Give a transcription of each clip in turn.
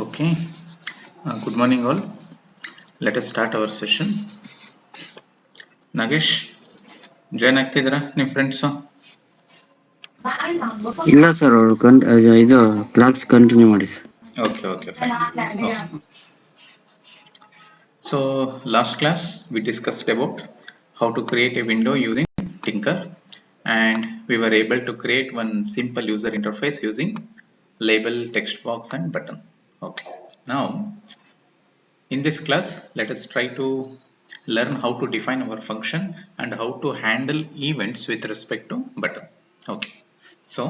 Okay, good morning all. Let us start our session. Nagesh, join ಆಗ್ತಿದ್ದೀರಾ ನಿಮ್ಮ friends? ಇಲ್ಲ sir, ಅವರು ಇದು class continue ಮಾಡಿ sir. Okay, fine. Okay. So last class we discussed about how to create a window using Tinker, and we were able to create one simple user interface using label, text box and button. Okay. Now in this class, let us try to learn how to define our function and how to handle events with respect to button. Okay. So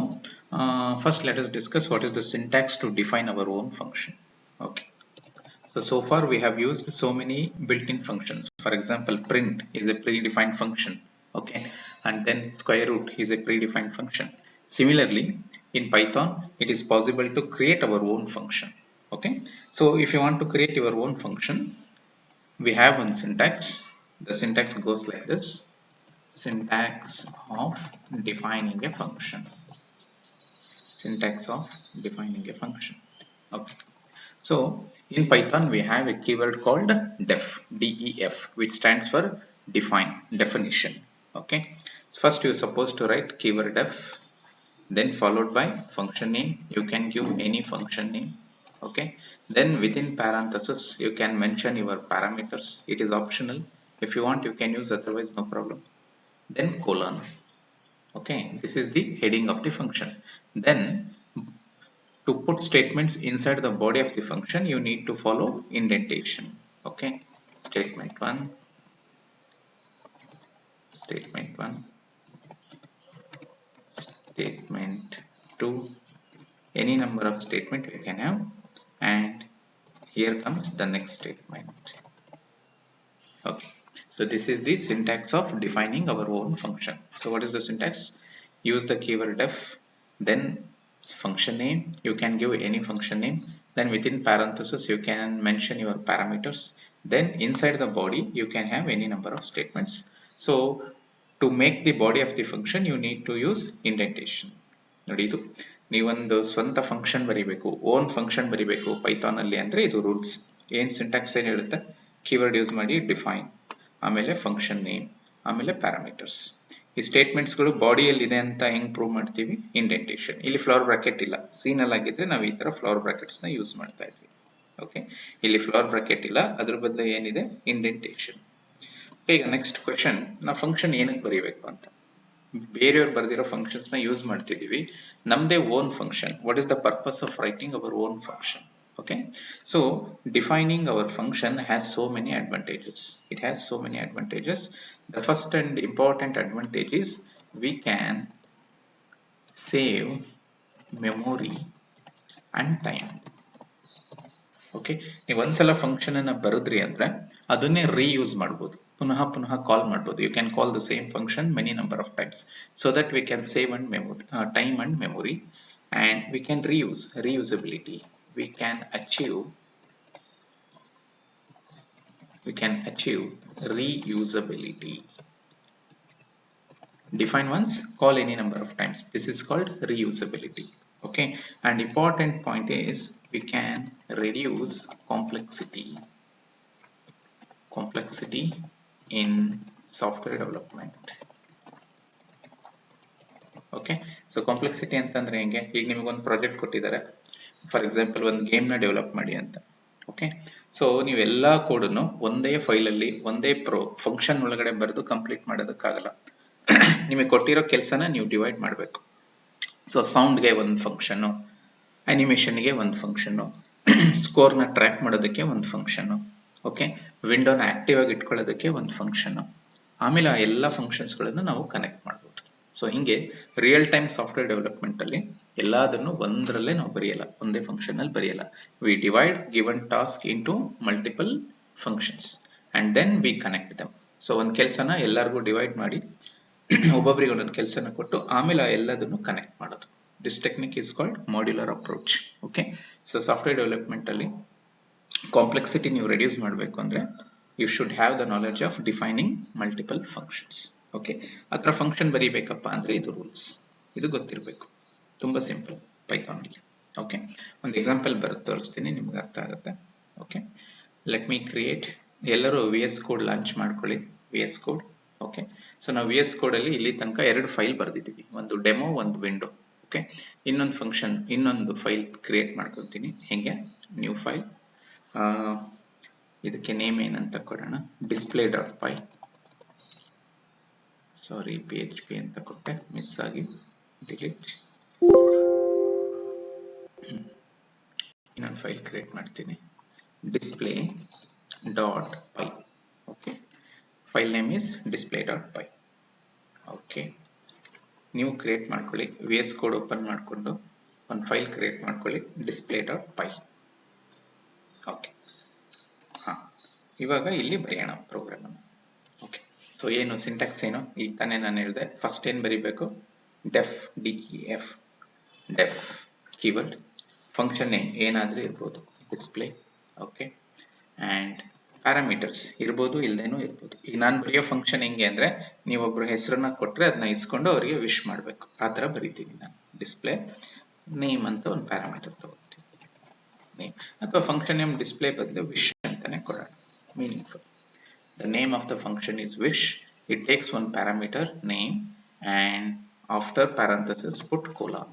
first let us discuss what is the syntax to define our own function. Okay. So far we have used so many built-in functions. For example, print is a predefined function. Okay. And then square root is a predefined function. Similarly, in Python, it is possible to create our own function. Okay. So if you want to create your own function, we have one syntax. The syntax goes like this: syntax of defining a function. Syntax of defining a function. Okay. So in Python we have a keyword called def, def, which stands for define, definition. Okay. First you are supposed to write keyword def, then followed by function name. You can give any function name. Okay. Then within parentheses you can mention your parameters. It is optional. If you want you can use, otherwise no problem. Then colon. Okay, this is the heading of the function. Then to put statements inside the body of the function, you need to follow indentation. Okay, statement 1, statement 1, statement 2, any number of statement you can have, and here comes the next statement. Okay, so this is the syntax of defining our own function. So what is the syntax? Use the keyword def, then function name. You can give any function name. Then within parentheses you can mention your parameters. Then inside the body you can have any number of statements. So to make the body of the function you need to use indentation. ನೋಡಿ, ಇದು ನೀವೊಂದು ಸ್ವಂತ function ಬರಿಬೇಕು, own function ಬರಿಬೇಕು Python ಅಲ್ಲಿ ಅಂದ್ರೆ ಇದು rules. ಏನ್ ಸಿಂಟ್ಯಾಕ್ಸ್ ಏನ್ ಹೇಳುತ್ತೆ? ಕೀವರ್ಡ್ ಯೂಸ್ ಮಾಡಿ ಡಿಫೈನ್, ಆಮೇಲೆ ಫಂಕ್ಷನ್ ನೇಮ್, ಆಮೇಲೆ ಪ್ಯಾರಾಮೀಟರ್ಸ್. ಈ ಸ್ಟೇಟ್ಮೆಂಟ್ಸ್ ಗಳು ಬಾಡಿಯಲ್ಲಿ ಇದೆ ಅಂತ ಹೆಂಗ್ ಪ್ರೂವ್ ಮಾಡ್ತೀವಿ? ಇಂಡೆಂಟೇಶನ್. ಇಲ್ಲಿ ಫ್ಲವರ್ ಬ್ರಾಕೆಟ್ ಇಲ್ಲ, ಸೀನಲ್ಲಿ ಆಗಿದ್ರೆ ನಾವು ಈ ತರ ಫ್ಲವರ್ ಬ್ರಾಕೆಟ್ಸ್ ನ ಯೂಸ್ ಮಾಡ್ತಾ ಇದ್ವಿ. ಓಕೆ, ಇಲ್ಲಿ ಫ್ಲವರ್ ಬ್ರಾಕೆಟ್ ಇಲ್ಲ, ಅದ್ರ ಬದಲು ಏನಿದೆ? ಇಂಡೆಂಟೇಶನ್. ಈಗ ನೆಕ್ಸ್ಟ್ ಕ್ವೆಶನ್, ನಾವು ಫಂಕ್ಷನ್ ಏನಕ್ಕೆ ಬರೀಬೇಕು ಅಂತ. ಬೇರೆಯವ್ರು ಬರೆದಿರೋ ಫಂಕ್ಷನ್ಸ್ ನ ಯೂಸ್ ಮಾಡ್ತಿದೀವಿ, ನಮ್ದೇ own function. What is the purpose of writing our own function? Okay, so defining our function has so many advantages. It has so many advantages. The first and important advantage is we can save memory and time. Okay, ನೀವು ಒಂದ್ಸಲ function ಅನ್ನ ಬರೆದ್ರಿ ಅಂದ್ರೆ ಅದನ್ನೇ reuse ಮಾಡಬಹುದು, ಪುನಃ call ಮಾಡಬಹುದು. You can call the same function many number of times, so that we can save and memory, time and memory, and we can reusability. We can achieve reusability. Define once, call any number of times. This is called reusability. Okay, and important point is we can reduce complexity in software development. Okay, so complexity ಅಂತಂದ್ರೆ ಹೆಂಗೆ? ಈಗ ನಿಮಗೊಂದು project ಕೊಟ್ಟಿದ್ದಾರೆ, for example ಒಂದು game ನ develop ಮಾಡಿ ಅಂತ. Okay, so ನೀವೆಲ್ಲಾ ಕೋಡನ್ನು ಒಂದೇ ಫೈಲಲ್ಲಿ ಒಂದೇ ಫಂಕ್ಷನ್ ಒಳಗಡೆ ಬರೆದು ಕಂಪ್ಲೀಟ್ ಮಾಡೋದಕ್ಕಾಗಲ್ಲ. ನಿಮಗೆ ಕೊಟ್ಟಿರೋ ಕೆಲಸನ ನೀವು ಡಿವೈಡ್ ಮಾಡಬೇಕು. ಸೊ ಸೌಂಡ್ಗೆ ಒಂದು ಫಂಕ್ಷನ್, ಅನಿಮೇಷನ್ಗೆ ಒಂದು ಫಂಕ್ಷನ್, ಸ್ಕೋರ್ನ ಟ್ರ್ಯಾಕ್ ಮಾಡೋದಕ್ಕೆ ಒಂದು ಫಂಕ್ಷನ್, ಓಕೆ, ವಿಂಡೋನ ಆಕ್ಟಿವ್ ಆಗಿ ಇಟ್ಕೊಳ್ಳೋದಕ್ಕೆ ಒಂದು ಫಂಕ್ಷನ್, ಆಮೇಲೆ ಆ ಎಲ್ಲ ಫಂಕ್ಷನ್ಸ್ಗಳನ್ನು ನಾವು ಕನೆಕ್ಟ್ ಮಾಡ್ಬೋದು. ಸೊ ಹಿಂಗೆ ರಿಯಲ್ ಟೈಮ್ ಸಾಫ್ಟ್ವೇರ್ ಡೆವಲಪ್ಮೆಂಟ್ ಅಲ್ಲಿ ಎಲ್ಲದನ್ನು ಒಂದರಲ್ಲೇ ನಾವು ಬರೆಯಲ್ಲ, ಒಂದೇ ಫಂಕ್ಷನ್ ಅಲ್ಲಿ ಬರೆಯಲ್ಲ. We divide given task into multiple functions and then we connect them. So ಒಂದು ಕೆಲಸನ ಎಲ್ಲರಿಗೂ ಡಿವೈಡ್ ಮಾಡಿ ಒಬ್ಬೊಬ್ಬರಿಗೆ ಒಂದೊಂದು ಕೆಲಸನ ಕೊಟ್ಟು ಆಮೇಲೆ ಎಲ್ಲದನ್ನು ಕನೆಕ್ಟ್ ಮಾಡೋದು. This technique is called modular approach. Okay, so software development ಅಲ್ಲಿ ಕಾಂಪ್ಲೆಕ್ಸಿಟಿ ನೀವು ರೆಡ್ಯೂಸ್ ಮಾಡಬೇಕು ಅಂದ್ರೆ you should have the knowledge of defining multiple functions. Okay, ಆ ಥರ ಫಂಕ್ಷನ್ ಬರೀಬೇಕಪ್ಪ ಅಂದ್ರೆ ಇದು ರೂಲ್ಸ್, ಇದು ಗೊತ್ತಿರಬೇಕು. ತುಂಬಾ ಸಿಂಪಲ್ ಪೈಥಾನ್ ಅಲ್ಲಿ. ಓಕೆ, ಒಂದು ಎಕ್ಸಾಂಪಲ್ ಬರುತ್ತೆ ತೋರಿಸ್ತೀನಿ, ನಿಮ್ಗೆ ಅರ್ಥ ಆಗುತ್ತೆ. Okay, let me create. ಎಲ್ಲರೂ ವಿ ಎಸ್ ಕೋಡ್ ಲಾಂಚ್ ಮಾಡ್ಕೊಳ್ಳಿ. V S code. Okay, so ನಾವು ವಿ ಎಸ್ ಕೋಡ್ ಅಲ್ಲಿ ಇಲ್ಲಿ ತನಕ 2 ಫೈಲ್ ಬರ್ದಿದ್ದೀವಿ, ಒಂದು ಡೆಮೋ, ಒಂದು ವಿಂಡೋ. ಓಕೆ, ಇನ್ನೊಂದು ಫಂಕ್ಷನ್, ಇನ್ನೊಂದು ಫೈಲ್ ಕ್ರಿಯೇಟ್ ಮಾಡ್ಕೊಳ್ತೀನಿ. ಹೆಂಗೆ? ನ್ಯೂ ಫೈಲ್, ಇದಕ್ಕೆ ನೇಮ್ ಏನಂತ ಕೊಡೋಣ, display dot py. Sorry, PHP ಅಂತ ಕೊಟ್ಟೆ, ಮಿಸ್ ಆಗಿ, ಡಿಲೀಟ್. ಇನ್ನೊಂದು ಫೈಲ್ ಕ್ರಿಯೇಟ್ ಮಾಡ್ತೀನಿ, display dot py. Okay, file name is display dot py. Okay, ನೀವು ಕ್ರಿಯೇಟ್ ಮಾಡ್ಕೊಳ್ಳಿ, ವಿ ಎಸ್ ಕೋಡ್ ಓಪನ್ ಮಾಡಿಕೊಂಡು ಒಂದು ಫೈಲ್ ಕ್ರಿಯೇಟ್ ಮಾಡ್ಕೊಳ್ಳಿ, ಡಿಸ್ಪ್ಲೇ ಡಾಟ್ ಪೈ. ಓಕೆ, ಹಾಂ, ಇವಾಗ ಇಲ್ಲಿ ಬರೆಯೋಣ ಪ್ರೋಗ್ರಾಮ್ ಅನ್ನು. ಓಕೆ, ಸೊ ಏನು ಸಿಂಟ್ಯಾಕ್ಸ್ ಏನು ಈಗ ತಾನೇ ನಾನು ಹೇಳಿದೆ. ಫಸ್ಟ್ ಏನು ಬರೀಬೇಕು, deaf, DEF, deaf keyword, function name ಏನಾದರೂ ಇರ್ಬೋದು, ಡಿಸ್ಪ್ಲೇ. ಓಕೆ, ಆ್ಯಂಡ್ ಪ್ಯಾರಾಮೀಟರ್ಸ್ ಇರ್ಬೋದು, ಇಲ್ಲದೇನೂ ಇರ್ಬೋದು. ಈಗ ನಾನು ಬರೆಯೋ ಫಂಕ್ಷನ್ ಹೆಂಗೆ ಅಂದರೆ, ನೀವೊಬ್ಬರು ಹೆಸರನ್ನ ಕೊಟ್ಟರೆ ಅದನ್ನ ಇಸ್ಕೊಂಡು ಅವರಿಗೆ ವಿಶ್ ಮಾಡಬೇಕು, ಆ ಥರ ಬರೀತೀನಿ ನಾನು. ಡಿಸ್ಪ್ಲೇ ನೇಮ್ ಅಂತ ಒಂದು ಪ್ಯಾರಾಮೀಟರ್ ತಗೋತೀನಿ, ನೇಮ್, ಅಥವಾ ಫಂಕ್ಷನ್ ನೇಮ್ ಡಿಸ್ಪ್ಲೇ ಬದಲು ವಿಶ್ ಅಂತಾನೆ ಕೊಡೋಣ, meaningful. The name of the function is wish. It takes one parameter name and after parenthesis put colon.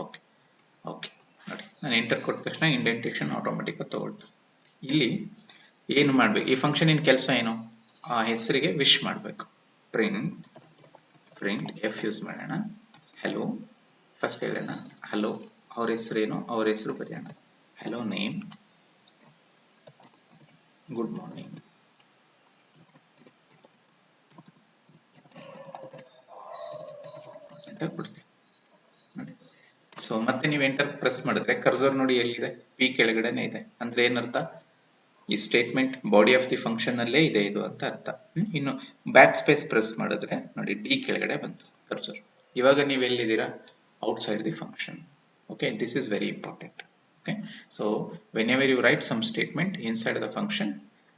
Okay, okay, ನೋಡಿ ನಾನು ಎಂಟರ್ ಕೊಟ್ಟ ತಕ್ಷಣ ಇಂಡೆಂಟೇಷನ್ ಆಟೋಮೆಟಿಕ್ ತಗೊಳ್ತು. ಇಲ್ಲಿ ಏನು ಮಾಡಬೇಕು, ಈ ಫಂಕ್ಷನ್ ಇನ್ ಕೆಲಸ ಏನು, ಆ ಹೆಸರಿಗೆ ವಿಶ್ ಮಾಡಬೇಕು. ಪ್ರಿಂಟ್ ಎಫ್ ಯೂಸ್ ಮಾಡೋಣ, ಹೆಲೋ ಫಸ್ಟ್ ಹೇಳೋಣ, ಹಲೋ, ಅವ್ರ ಹೆಸರೇನು, ಅವ್ರ ಹೆಸರು ಬರೆಯೋಣ, ಹೆಲೋ ನೇಮ್, ಗುಡ್ ಮಾರ್ನಿಂಗ್ ಅಂತ ಕೊಡ್ತೀವಿ ನೋಡಿ. ಸೊ ಮತ್ತೆ ನೀವು ಎಂಟರ್ ಪ್ರೆಸ್ ಮಾಡಿದ್ರೆ ಕರ್ಸರ್ ನೋಡಿ ಎಲ್ಲಿದೆ, ಪಿ ಕೆಳಗಡೆನೆ ಇದೆ. ಅಂದ್ರೆ ಏನರ್ಥ, ಈ statement body of the function ಅಲ್ಲೇ ಇದೆ ಇದು ಅಂತ ಅರ್ಥ. ಇನ್ನು ಬ್ಯಾಕ್ ಸ್ಪೇಸ್ ಪ್ರೆಸ್ ಮಾಡಿದ್ರೆ ನೋಡಿ ಡಿ ಕೆಳಗಡೆ ಬಂತು ಕರ್ಸರ್. ಇವಾಗ ನೀವು ಎಲ್ಲಿದ್ದೀರಾ, outside the function. Okay, this is very important. Okay, so whenever you write some statement inside the function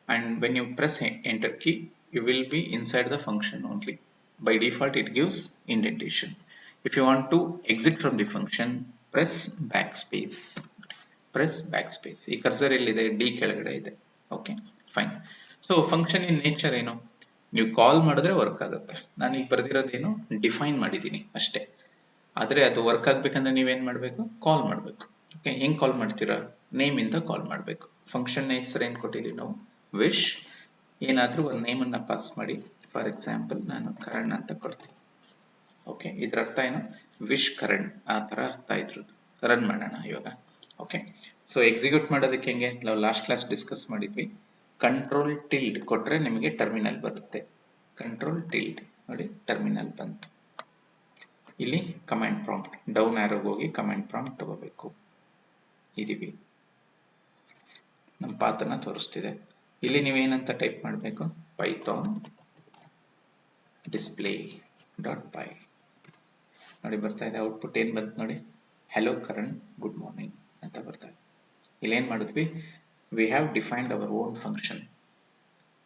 and when you press enter key you will be inside the function only. By default it gives indentation. If you want to exit from the function, press backspace. Press backspace. ಈ cursor ಎಲ್ಲಿದೆ, D ಕೆಳಗಡೆ ಇದೆ. Okay, fine. So function in nature ಏನು, ನೀವು ಕಾಲ್ ಮಾಡಿದ್ರೆ work ಆಗುತ್ತೆ. ನಾನು ಈಗ ಬರ್ದಿರೋದೇನು, ಡಿಫೈನ್ ಮಾಡಿದ್ದೀನಿ ಅಷ್ಟೇ. ಆದರೆ ಅದು ವರ್ಕ್ ಆಗ್ಬೇಕಂದ್ರೆ ನೀವೇನು ಮಾಡಬೇಕು, ಕಾಲ್ ಮಾಡಬೇಕು. ಓಕೆ, ಹೆಂಗೆ ಕಾಲ್ ಮಾಡ್ತೀರಾ, ನೇಮ್ ಇಂದ ಕಾಲ್ ಮಾಡಬೇಕು. ಫಂಕ್ಷನ್ ಹೆಸರು ಏನು ಕೊಟ್ಟಿದ್ದೀವಿ ನಾವು, ವಿಶ್. ಏನಾದರೂ ಒಂದು ನೇಮನ್ನು ಪಾಸ್ ಮಾಡಿ, ಫಾರ್ ಎಕ್ಸಾಂಪಲ್ ನಾನು ಕರಣ್ ಅಂತ ಕೊಡ್ತೀನಿ. ಓಕೆ, ಇದರ ಅರ್ಥ ಏನು, ವಿಶ್ ಕರಣ್, ಆ ಥರ ಅರ್ಥ ಇದ್ರದ್ದು. ರನ್ ಮಾಡೋಣ ಇವಾಗ. ಓಕೆ, ಸೊ ಎಕ್ಸಿಕ್ಯೂಟ್ ಮಾಡೋದಕ್ಕೆ ಹೆಂಗೆ, ನಾವು ಲಾಸ್ಟ್ ಕ್ಲಾಸ್ ಡಿಸ್ಕಸ್ ಮಾಡಿದ್ವಿ. ಕಂಟ್ರೋಲ್ ಟಿಲ್ಡ್ ಕೊಟ್ಟರೆ ನಿಮಗೆ ಟರ್ಮಿನಲ್ ಬರುತ್ತೆ. ಕಂಟ್ರೋಲ್ ಟಿಲ್ಡ್ ನೋಡಿ, ಟರ್ಮಿನಲ್ ಬಂತು. ಇಲ್ಲಿ ಕಮಾಂಡ್ ಪ್ರಾಂಪ್ಟ್, ಡೌನ್ ಆರೋಗೆ ಹೋಗಿ ಕಮಾಂಡ್ ಪ್ರಾಂಪ್ಟ್ ತಗೋಬೇಕು. ಇದೀವಿ, ನಮ್ಮ ಪಾತನ್ನ ತೋರಿಸ್ತಿದೆ. ಇಲ್ಲಿ ನೀವೇನಂತ ಟೈಪ್ ಮಾಡಬೇಕು, ಪೈಥಾನ್ ಡಿಸ್ಪ್ಲೇ ಡಾಟ್ ಪೈ. ನೋಡಿ ಬರ್ತಾ ಇದೆ, ಔಟ್ಪುಟ್ ಏನು ಬಂತು ನೋಡಿ, ಹೆಲೋ ಕರಣ್ ಗುಡ್ ಮಾರ್ನಿಂಗ್ ಅಂತ ಬರ್ತಾ ಇದೆ. ಇಲ್ಲೇನು ಮಾಡಿದ್ವಿ, we have defined our own function.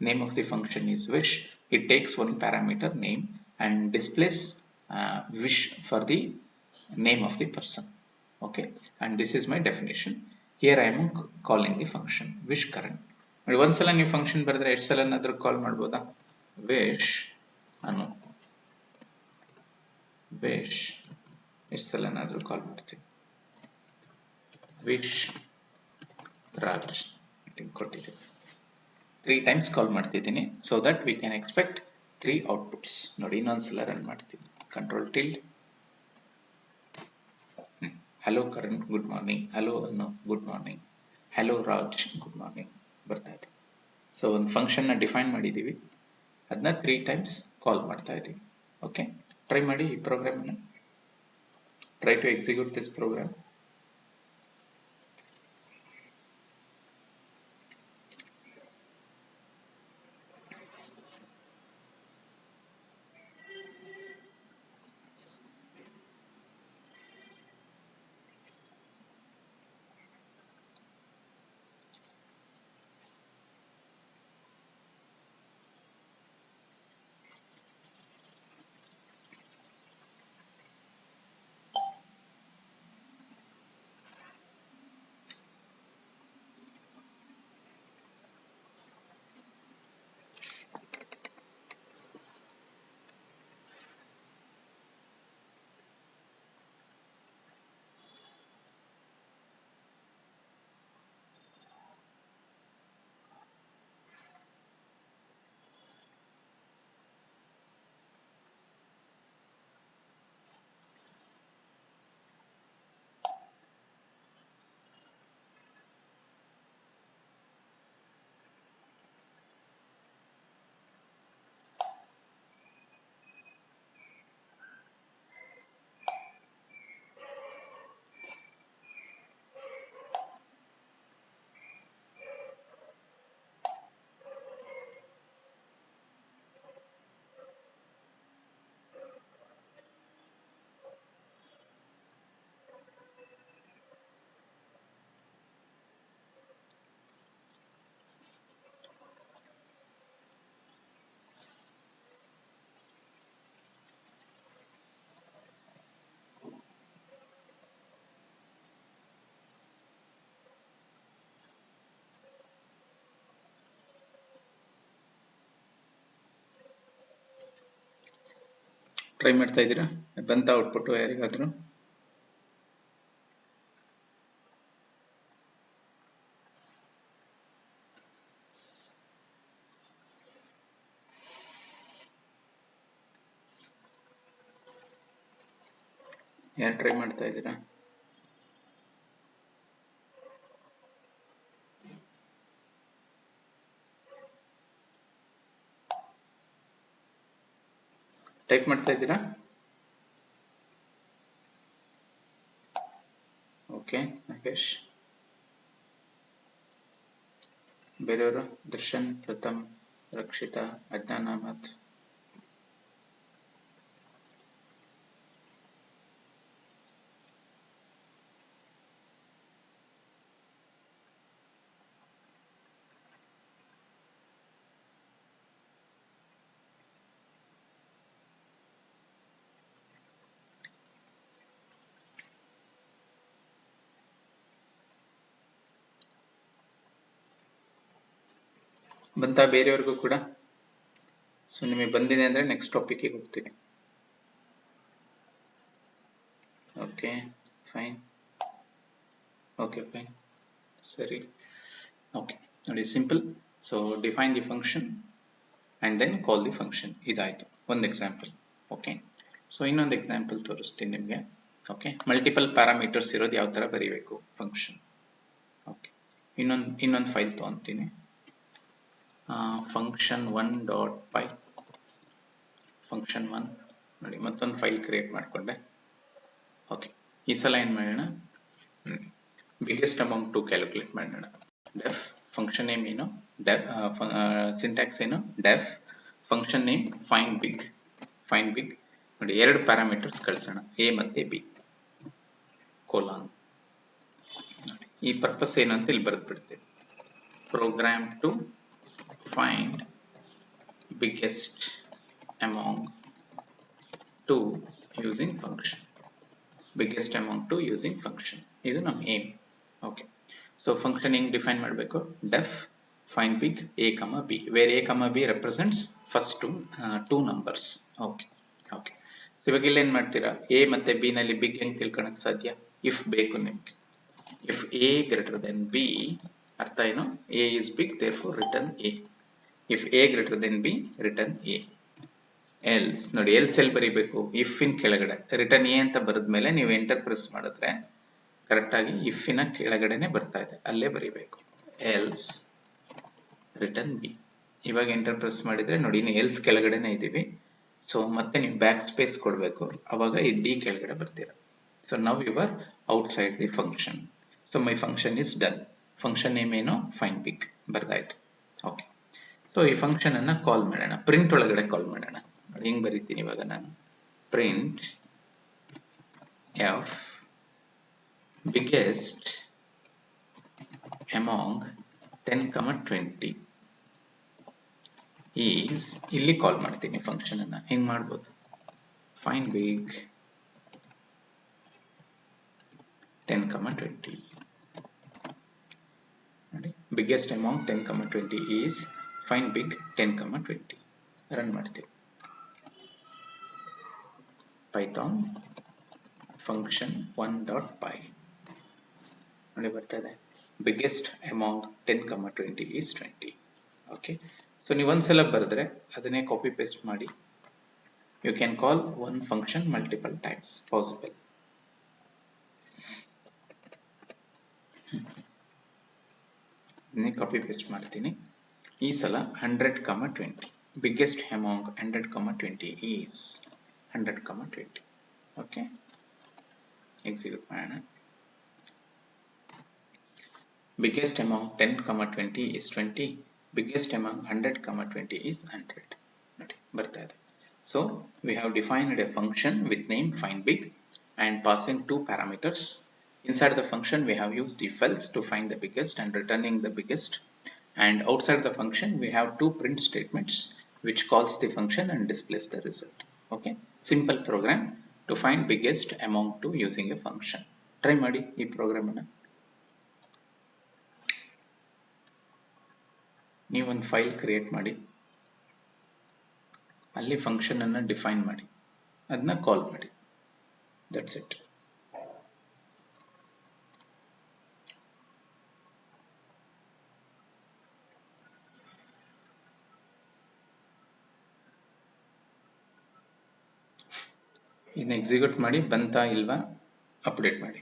Name of the function is wish. It takes one parameter name and displays wish for the name of the person. Okay, and this is my definition. Here I am calling the function wish current. ನೋಡಿ ಒಂದ್ಸಲ ನೀವು function ಬರೆದ್ರೆ ಎಷ್ಟು ಸಲ ಏನಾದರೂ ಕಾಲ್ ಮಾಡ್ಬೋದಾ, wish ಅನ್ನು wish ಎಷ್ಟು ಸಲ ಏನಾದರೂ ಕಾಲ್ ಮಾಡ್ತೀವಿ, ವಿಶ್ ರಾಜ್ ಕೊಟ್ಟಿದ್ದೀವಿ, 3 times ಕಾಲ್ ಮಾಡ್ತಿದ್ದೀನಿ. So that we can expect 3 outputs. ನೋಡಿ ಇನ್ನೊಂದ್ಸಲ ರನ್ ಮಾಡ್ತೀನಿ, control tilde, hello Karan good morning, hello Anu good morning, hello Raj good morning ಬರ್ತಾ ಇದೆ. ಸೊ ಒಂದು ಫಂಕ್ಷನ್ನ ಡಿಫೈನ್ ಮಾಡಿದ್ದೀವಿ, ಅದನ್ನ 3 times ಕಾಲ್ ಮಾಡ್ತಾ ಇದ್ದೀವಿ. ಓಕೆ, ಟ್ರೈ ಮಾಡಿ ಈ ಪ್ರೋಗ್ರಾಮನ್ನು. Try to execute this program. Try ಮಾಡ್ತಾ ಇದ್ದೀರಾ? ಬಂತ ಔಟ್ಪುಟ್ ಯಾರಿಗಾದ್ರೂ? ಯಾರು ಟ್ರೈ ಮಾಡ್ತಾ ಇದ್ದೀರಾ? ಟೈಪ್ ಮಾಡ್ತಾ ಇದ್ದೀರಾ? ಓಕೆ, ನಾಗೇಶ್. ಬೇರೆಯವರು? ದರ್ಶನ್, ಪ್ರಥಮ್, ರಕ್ಷಿತಾ, ಅಜ್ಞಾನ್ ಅಹಮದ್. ಬಂತ ಬೇರೆಯವ್ರಿಗೂ ಕೂಡ? ಸೊ ನಿಮಗೆ ಬಂದಿದೆ ಅಂದರೆ ನೆಕ್ಸ್ಟ್ ಟಾಪಿಕ್ಗೆ ಹೋಗ್ತೀನಿ. Okay, fine. ಓಕೆ, ಫೈನ್, ಸರಿ. ಓಕೆ ನೋಡಿ, simple. So define the function and then call the function. ಇದಾಯಿತು ಒಂದು ಎಕ್ಸಾಂಪಲ್. ಓಕೆ, ಸೊ ಇನ್ನೊಂದು ಎಕ್ಸಾಂಪಲ್ ತೋರಿಸ್ತೀನಿ ನಿಮಗೆ. ಓಕೆ, ಮಲ್ಟಿಪಲ್ ಪ್ಯಾರಾಮೀಟರ್ಸ್ ಇರೋದು ಯಾವ ಥರ ಬರೀಬೇಕು ಫಂಕ್ಷನ್. ಓಕೆ, ಇನ್ನೊಂದು ಫೈಲ್ ತೊಗೊತೀನಿ. ಫಂಕ್ಷನ್ 1.py ಫಂಕ್ಷನ್ 1 ನೋಡಿ, ಮತ್ತೊಂದು ಫೈಲ್ ಕ್ರಿಯೇಟ್ ಮಾಡಿಕೊಂಡೆ. ಓಕೆ, ಈ ಸಲ ಏನು ಮಾಡೋಣ, ಬಿಗ್ಗೆಸ್ಟ್ ಅಮೌಂಟ್ 2 ಕ್ಯಾಲ್ಕುಲೇಟ್ ಮಾಡೋಣ. ಡೆಫ್ ಫಂಕ್ಷನ್ ನೇಮ್ ಏನು, ಡೆಫ್ ಸಿಂಟ್ಯಾಕ್ಸ್ ಏನು, def function name find big ನೋಡಿ, 2 ಪ್ಯಾರಾಮೀಟರ್ಸ್ ಕಳಿಸೋಣ, ಎ ಮತ್ತೆ ಬಿ ಕೋಲಾನ್. ಈ ಪರ್ಪಸ್ ಏನು ಅಂತ ಇಲ್ಲಿ ಬರೆದು ಬಿಡ್ತೇವೆ. Program to find biggest amount 2 using function. Biggest amount 2 using function, ಇದು ನಮ್ಮ ಏಮ್. ಓಕೆ, ಸೊ ಫಂಕ್ಷನ್ ಹೆಂಗೆ ಡಿಫೈನ್ ಮಾಡಬೇಕು, def find big A comma B, where A comma B represents first two numbers. Okay okay, ಇವಾಗ ಇಲ್ಲಿ ಏನು ಮಾಡ್ತೀರಾ, A ಮತ್ತು B ನಲ್ಲಿ ಬಿಗ್ ಹೆಂಗೆ ತಿಳ್ಕೊಳಕ್ಕೆ ಸಾಧ್ಯ, ಇಫ್ ಬೇಕು ನಿಮಗೆ. If A greater then B, ಅರ್ಥ ಏನು, A is big therefore return A. If A greater then B, return A. Else ನೋಡಿ, ಎಲ್ಸ್ ಎಲ್ಲಿ ಬರೀಬೇಕು, ಇಫ್ ಇನ್ ಕೆಳಗಡೆ. ರಿಟರ್ನ್ ಎ ಅಂತ ಬರೆದ್ಮೇಲೆ ನೀವು ಎಂಟರ್ ಪ್ರೆಸ್ ಮಾಡಿದ್ರೆ ಕರೆಕ್ಟಾಗಿ ಇಫಿನ ಕೆಳಗಡೆನೆ ಬರ್ತಾ ಇದೆ, ಅಲ್ಲೇ ಬರೀಬೇಕು. Else return B. ಇವಾಗ ಎಂಟರ್ ಪ್ರೆಸ್ ಮಾಡಿದ್ರೆ ನೋಡಿ, ನೀವು ಎಲ್ಸ್ ಕೆಳಗಡೆನೆ ಇದ್ದೀವಿ. ಸೊ ಮತ್ತೆ ನೀವು ಬ್ಯಾಕ್ ಸ್ಪೇಸ್ ಕೊಡಬೇಕು, ಅವಾಗ ಈ ಡಿ ಕೆಳಗಡೆ ಬರ್ತೀರಾ. So now you are outside the function. So my function is done. Function name ಏನು, ಫೈಂಡ್ ಬಿಗ್ ಬರ್ದಾಯ್ತು. ಓಕೆ, ಸೊ ಈ ಫಂಕ್ಷನ್ ಅನ್ನ ಕಾಲ್ ಮಾಡೋಣ, ಪ್ರಿಂಟ್ ಒಳಗಡೆ ಕಾಲ್ ಮಾಡೋಣ. ನೋಡಿ ಹೆಂಗ್ ಬರೀತೀನಿ ಇವಾಗ ನಾನು, print F biggest among 10, 20 is, ಇಲ್ಲಿ ಕಾಲ್ ಮಾಡ್ತೀನಿ ಫಂಕ್ಷನ್ ಅನ್ನ. ಹೆಂಗ್ ಮಾಡ್ಬೋದು, ಫೈಂಡ್ ಬಿಗ್ 10, 20 ನೋಡಿ, biggest among 10, 20 is find big 10, 20. Run ಮಾಡ್ತೀವಿ. ಪೈಥಾನ್ ಫಂಕ್ಷನ್ 1.py ನೋಡಿ ಬರ್ತಾ ಇದೆ, biggest among 10, 20 is 20. Okay, so ನೀವು ಒಂದ್ಸಲ ಬರೆದ್ರೆ ಅದನ್ನೇ ಕಾಪಿ ಪೇಸ್ಟ್ ಮಾಡಿ, you can call one function multiple times possible. Copy paste ಮಾಡ್ತೀನಿ. ಈ ಸಲ 100, 20 biggest among 100, 20 is 100, 20. Okay, execute ಮಾಡೋಣ. biggest among 10, 20 is 20. Biggest among 100, 20 is 100. ನೋಡಿ ಬರ್ತಾ ಇದೆ. So we have defined a function with name find big and passing 2 parameters. Inside the function we have used if else to find the biggest and returning the biggest, and outside the function we have 2 print statements which calls the function and displays the result. Okay, simple program to find biggest among 2 using a function. Try ಮಾಡಿ ಈ program ಅನ್ನು. ನೀವೊಂದು file create ಮಾಡಿ, ಅಲ್ಲಿ function ಅನ್ನು define ಮಾಡಿ. ಅದನ್ನ ಕಾಲ್ ಮಾಡಿ. That's it. ಇದನ್ನ ಎಕ್ಸಿಕ್ಯೂಟ್ ಮಾಡಿ, ಬಂತಾ ಇಲ್ವಾ ಅಪ್ಡೇಟ್ ಮಾಡಿ.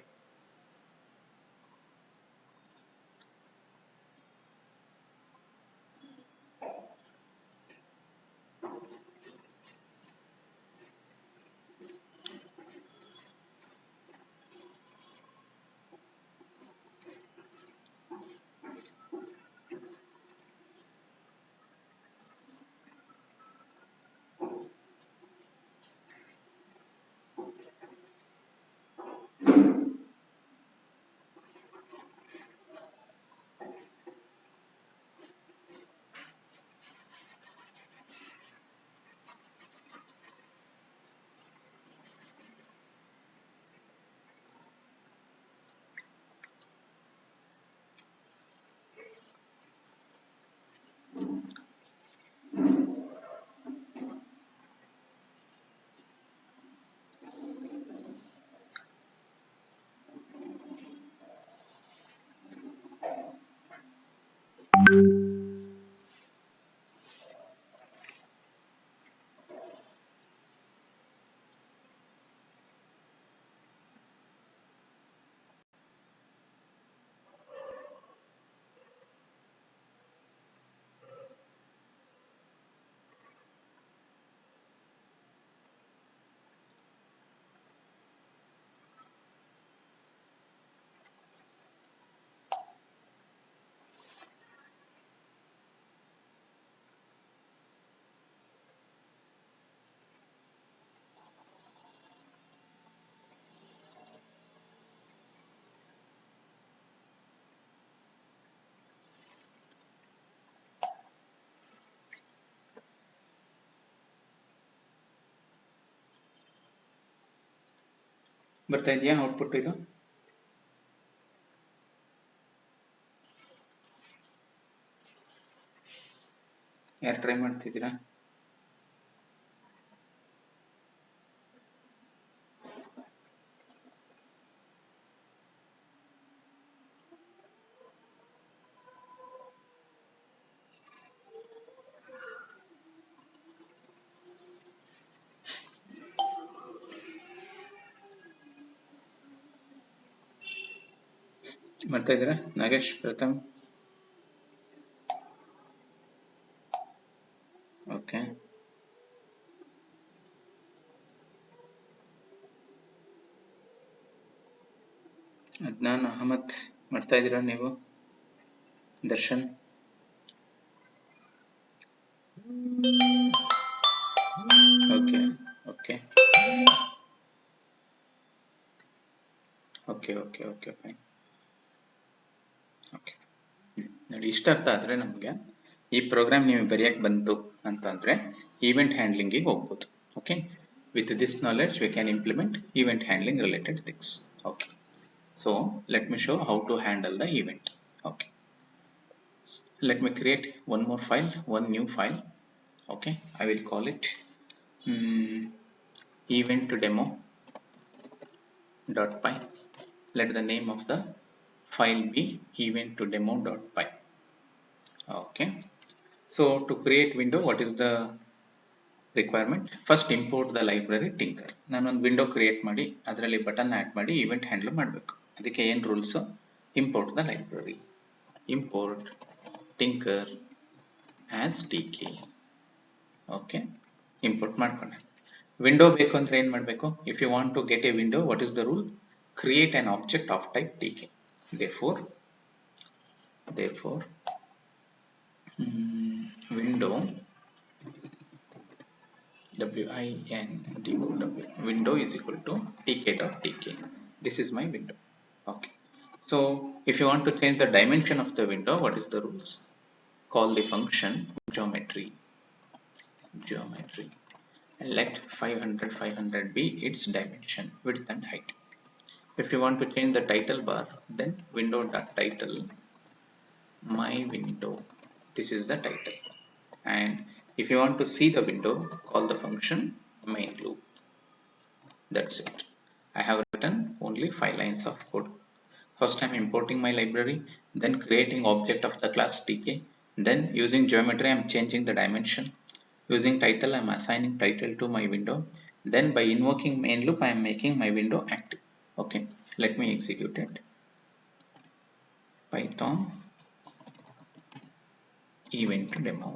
ಬರ್ತಾ ಇದೆಯಾ ಔಟ್ಪುಟ್? ಇದು ಯಾರು ಟ್ರೈ ಮಾಡ್ತಿದ್ದೀರಾ? ಮಾಡ್ತಾ ಇದ್ದೀರಾ? ನಾಗೇಶ್, ಪ್ರಥಮ್? ಓಕೆ. ಅದ್ನಾನ್, ಅಹಮದ್ ಮಾಡ್ತಾ ಇದ್ದೀರಾ ನೀವು? Darshan? Okay okay okay okay okay fine. Okay, ನೋಡಿ, ಇಷ್ಟ ಅರ್ಥ ಆದರೆ ನಮಗೆ ಈ ಪ್ರೋಗ್ರಾಮ್ ನೀವು ಬರೆಯಕ್ಕೆ ಬಂತು ಅಂತಂದರೆ ಈವೆಂಟ್ ಹ್ಯಾಂಡ್ಲಿಂಗಿಗೆ ಹೋಗ್ಬೋದು. Okay, with this knowledge we can implement event handling related things. Okay, so let me show how to handle the event. Okay, let me create one more file, one new file. Okay, I will call it event demo.py. Let the name of the file be event demo.py. Okay, so to create window, what is the requirement? First import the library Tinker. ನಾನೊಂದು window create ಮಾಡಿ ಅದರಲ್ಲಿ button add ಮಾಡಿ event handle ಮಾಡಬೇಕು. ಅದಕ್ಕೆ ಏನು rules? Import the library, import tinker as tk. Okay, import ಮಾಡ್ಕೊಂಡೆ. Window ಬೇಕು ಅಂದರೆ ಏನು ಮಾಡಬೇಕು? If you want to get a window, what is the rule? Create an object of type tk. therefore window window is equal to tk.tk. this is my window. Okay, so if you want to change the dimension of the window, what is the rules? Call the function geometry and let 500 be its dimension, width and height. If you want to change the title bar, then window.title my window, this is the title. And if you want to see the window, call the function main loop. That's it. I have written only 5 lines of code. First I'm importing my library, then creating object of the class tk, then using geometry I'm changing the dimension, using title I'm assigning title to my window, then by invoking main loop I am making my window active. Okay, let me execute it. Python event demo.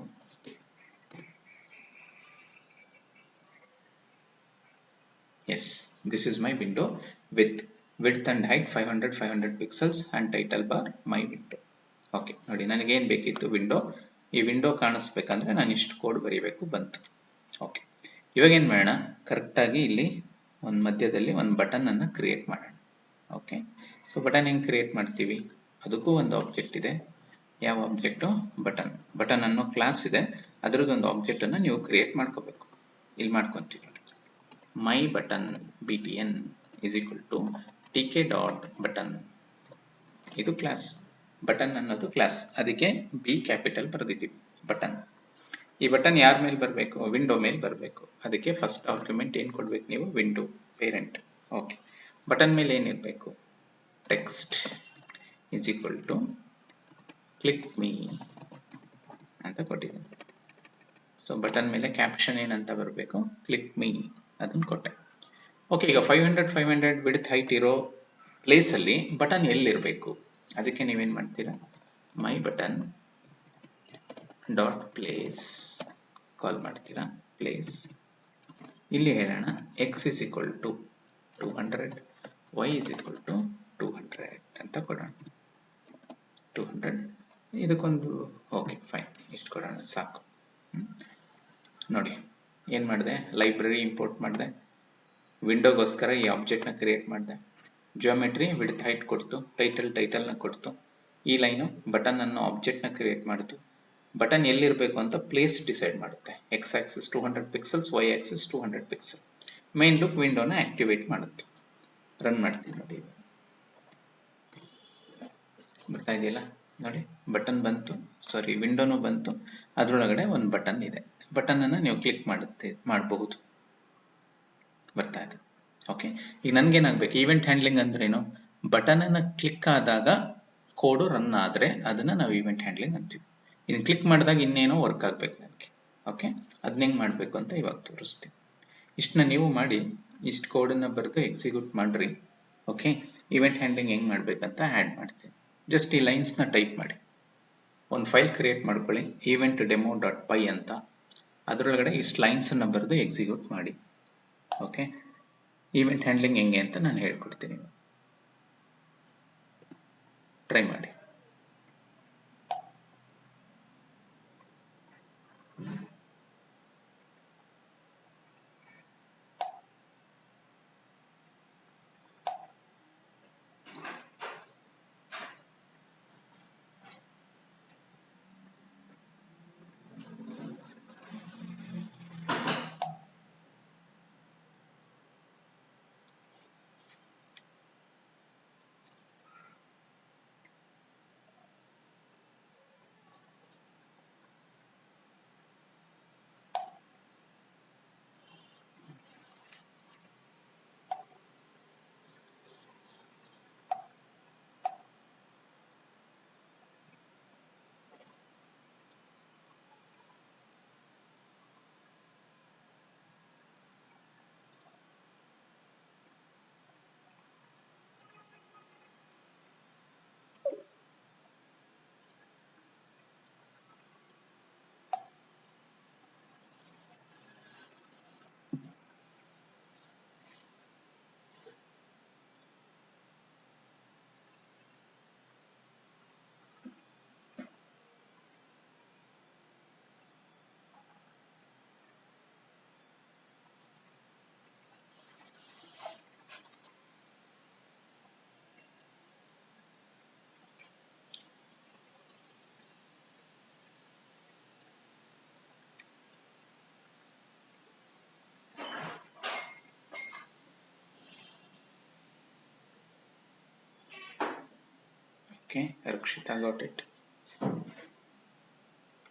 Yes, this is my window with width and height 500 pixels and title bar my window. Okay ನೋಡಿ, ನನಗೇನು ಬೇಕಿತ್ತು, window. ಈ window ಕಾಣಿಸ್ಬೇಕಂದ್ರೆ ನಾನು ಇಷ್ಟು code ಬರೀಬೇಕು, ಬಂತು. Okay, ಇವಾಗ ಏನು ಮಾಡೋಣ, ಕರೆಕ್ಟಾಗಿ ಇಲ್ಲಿ ಒಂದು ಮಧ್ಯದಲ್ಲಿ ಒಂದು ಬಟನನ್ನು ಕ್ರಿಯೇಟ್ ಮಾಡೋಣ. ಓಕೆ, ಸೊ ಬಟನ್ ಹೆಂಗೆ ಕ್ರಿಯೇಟ್ ಮಾಡ್ತೀವಿ, ಅದಕ್ಕೂ ಒಂದು ಆಬ್ಜೆಕ್ಟ್ ಇದೆ. ಯಾವ ಆಬ್ಜೆಕ್ಟು? ಬಟನ್. ಬಟನ್ ಅನ್ನೋ ಕ್ಲಾಸ್ ಇದೆ, ಅದರದ್ದೊಂದು ಆಬ್ಜೆಕ್ಟನ್ನು ನೀವು ಕ್ರಿಯೇಟ್ ಮಾಡ್ಕೋಬೇಕು. ಇಲ್ಲಿ ಮಾಡ್ಕೊತೀವಿ ನೋಡಿ, my button btn is equal to tk dot button. ಇದು ಕ್ಲಾಸ್. ಬಟನ್ ಅನ್ನೋದು ಕ್ಲಾಸ್, ಅದಕ್ಕೆ ಬಿ ಕ್ಯಾಪಿಟಲ್ ಬರೆದಿದ್ದೀವಿ, ಬಟನ್. ಈ ಬಟನ್ ಯಾರ ಮೇಲೆ ಬರಬೇಕು? ವಿಂಡೋ ಮೇಲೆ ಬರಬೇಕು. ಅದಕ್ಕೆ ಫಸ್ಟ್ ಆರ್ಗ್ಯುಮೆಂಟ್ ಏನು ಕೊಡ್ಬೇಕು ನೀವು? Window parent. ಓಕೆ, ಬಟನ್ ಮೇಲೆ ಏನಿರಬೇಕು? Text is equal to click me ಅಂತ ಕೊಟ್ಟಿದ್ದೀನಿ. ಸೊ ಬಟನ್ ಮೇಲೆ ಕ್ಯಾಪ್ಷನ್ ಏನಂತ ಬರಬೇಕು? ಕ್ಲಿಕ್ ಮೀ, ಅದನ್ನು ಕೊಟ್ಟೆ. ಓಕೆ, ಈಗ 500 ವಿಡ್ತ್ ಹೈಟ್ ಇರೋ ಪ್ಲೇಸಲ್ಲಿ ಬಟನ್ ಎಲ್ಲಿರಬೇಕು? ಅದಕ್ಕೆ ನೀವೇನು ಮಾಡ್ತೀರಾ? My button dot place call ಮಾಡ್ತೀರಾ, ಪ್ಲೇಸ್. ಇಲ್ಲಿ ಹೇಳೋಣ X is equal to 200, Y is equal to 200 ಅಂತ ಕೊಡೋಣ. 200 ಇದಕ್ಕೊಂದು. ಓಕೆ ಫೈನ್, ಇಷ್ಟು ಕೊಡೋಣ ಸಾಕು. ನೋಡಿ ಏನು ಮಾಡಿದೆ, ಲೈಬ್ರರಿ ಇಂಪೋರ್ಟ್ ಮಾಡಿದೆ, ವಿಂಡೋಗೋಸ್ಕರ ಈ ಆಬ್ಜೆಕ್ಟ್ನ ಕ್ರಿಯೇಟ್ ಮಾಡಿದೆ, ಜಿಯೋಮೆಟ್ರಿ ವಿಡ್ತ್ ಹೈಟ್ ಕೊಡ್ತು, ಟೈಟಲ್ನ ಕೊಡ್ತು, ಈ ಲೈನು ಬಟನ್ ಅನ್ನೋ ಆಬ್ಜೆಕ್ಟ್ನ ಕ್ರಿಯೇಟ್ ಮಾಡಿತು. ಬಟನ್ ಎಲ್ಲಿರಬೇಕು ಅಂತ ಪ್ಲೇಸ್ ಡಿಸೈಡ್ ಮಾಡುತ್ತೆ. X axis 200 pixels, Y axis 200 pixel. Main loop ವಿಂಡೋನ ಆಕ್ಟಿವೇಟ್ ಮಾಡುತ್ತೆ. ರನ್ ಮಾಡ್ತೀವಿ ನೋಡಿ, ಬರ್ತಾ ಇದೆಯಲ್ಲ ನೋಡಿ, ಬಟನ್ ಬಂತು, ಸಾರಿ ವಿಂಡೋನು ಬಂತು, ಅದರೊಳಗಡೆ ಒಂದು ಬಟನ್ ಇದೆ. ಬಟನನ್ನು ನೀವು ಕ್ಲಿಕ್ ಮಾಡಬಹುದು, ಬರ್ತಾ ಇದೆ. ಓಕೆ, ಈಗ ನನಗೇನಾಗಬೇಕು, ಈವೆಂಟ್ ಹ್ಯಾಂಡ್ಲಿಂಗ್ ಅಂದ್ರೇನು? ಬಟನನ್ನು ಕ್ಲಿಕ್ ಆದಾಗ ಕೋಡು ರನ್ ಆದರೆ ಅದನ್ನು ನಾವು ಈವೆಂಟ್ ಹ್ಯಾಂಡ್ಲಿಂಗ್ ಅಂತೀವಿ. ಇದನ್ನು ಕ್ಲಿಕ್ ಮಾಡಿದಾಗ ಇನ್ನೇನೋ ವರ್ಕ್ ಆಗಬೇಕು ನನಗೆ. ಓಕೆ, ಅದನ್ನ ಹೆಂಗೆ ಮಾಡಬೇಕು ಅಂತ ಇವಾಗ ತೋರಿಸ್ತೀನಿ. ಇಷ್ಟನ್ನ ನೀವು ಮಾಡಿ, ಇಷ್ಟು ಕೋಡನ್ನು ಬರೆದು ಎಕ್ಸಿಕ್ಯೂಟ್ ಮಾಡಿರಿ. ಓಕೆ, ಈವೆಂಟ್ ಹ್ಯಾಂಡ್ಲಿಂಗ್ ಹೆಂಗೆ ಮಾಡಬೇಕಂತ ಆ್ಯಡ್ ಮಾಡ್ತೀನಿ. ಜಸ್ಟ್ ಈ ಲೈನ್ಸ್ನ ಟೈಪ್ ಮಾಡಿ, ಒಂದು ಫೈಲ್ ಕ್ರಿಯೇಟ್ ಮಾಡ್ಕೊಳ್ಳಿ, ಈವೆಂಟ್ ಡೆಮೋ ಡಾಟ್ ಪೈ ಅಂತ. ಅದರೊಳಗಡೆ ಇಷ್ಟು ಲೈನ್ಸನ್ನು ಬರೆದು ಎಕ್ಸಿಕ್ಯೂಟ್ ಮಾಡಿ. ಓಕೆ, ಈವೆಂಟ್ ಹ್ಯಾಂಡ್ಲಿಂಗ್ ಹೆಂಗೆ ಅಂತ ನಾನು ಹೇಳ್ಕೊಡ್ತೀನಿ, ಟ್ರೈ ಮಾಡಿ. Okay, Rakshita got it.